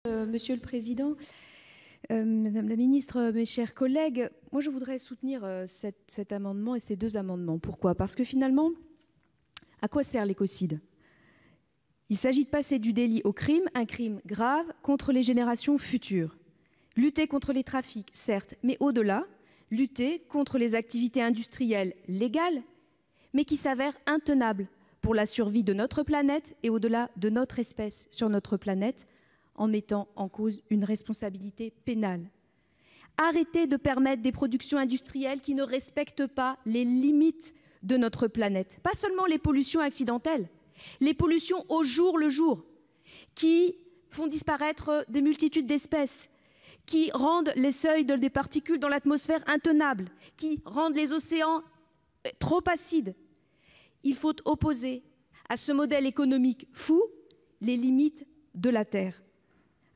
Monsieur le Président, Madame la Ministre, mes chers collègues, moi je voudrais soutenir cet amendement et ces deux amendements. Pourquoi? Parce que finalement, à quoi sert l'écocide? Il s'agit de passer du délit au crime, un crime grave contre les générations futures. Lutter contre les trafics, certes, mais au-delà, lutter contre les activités industrielles légales, mais qui s'avèrent intenables pour la survie de notre planète et au-delà de notre espèce sur notre planète, en mettant en cause une responsabilité pénale. Arrêtez de permettre des productions industrielles qui ne respectent pas les limites de notre planète. Pas seulement les pollutions accidentelles, les pollutions au jour le jour, qui font disparaître des multitudes d'espèces, qui rendent les seuils des particules dans l'atmosphère intenables, qui rendent les océans trop acides. Il faut opposer à ce modèle économique fou les limites de la Terre.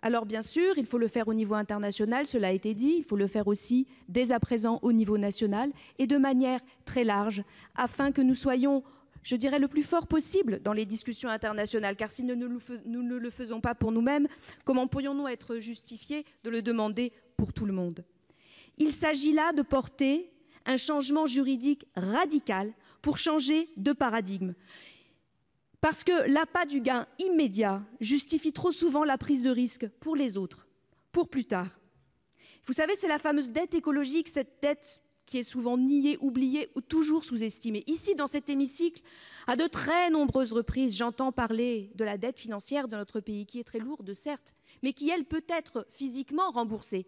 Alors bien sûr, il faut le faire au niveau international, cela a été dit, il faut le faire aussi dès à présent au niveau national et de manière très large, afin que nous soyons, je dirais, le plus fort possible dans les discussions internationales, car si nous ne le faisons pas pour nous-mêmes, comment pourrions-nous être justifiés de le demander pour tout le monde? Il s'agit là de porter un changement juridique radical pour changer de paradigme. Parce que l'appât du gain immédiat justifie trop souvent la prise de risque pour les autres, pour plus tard. Vous savez, c'est la fameuse dette écologique, cette dette qui est souvent niée, oubliée ou toujours sous-estimée. Ici, dans cet hémicycle, à de très nombreuses reprises, j'entends parler de la dette financière de notre pays, qui est très lourde, certes, mais qui, elle, peut être physiquement remboursée.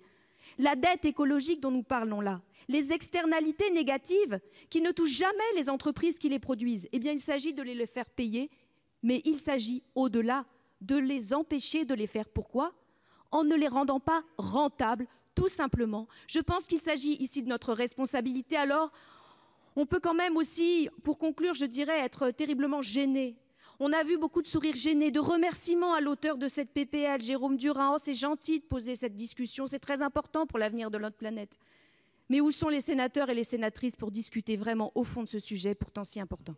La dette écologique dont nous parlons là, les externalités négatives qui ne touchent jamais les entreprises qui les produisent, eh bien, il s'agit de les faire payer. Mais il s'agit au-delà de les empêcher de les faire. Pourquoi? En ne les rendant pas rentables, tout simplement. Je pense qu'il s'agit ici de notre responsabilité. Alors, on peut quand même aussi, pour conclure, je dirais, être terriblement gêné. On a vu beaucoup de sourires gênés, de remerciements à l'auteur de cette PPL, Jérôme Durain. Oh, c'est gentil de poser cette discussion, c'est très important pour l'avenir de notre planète. Mais où sont les sénateurs et les sénatrices pour discuter vraiment au fond de ce sujet pourtant si important?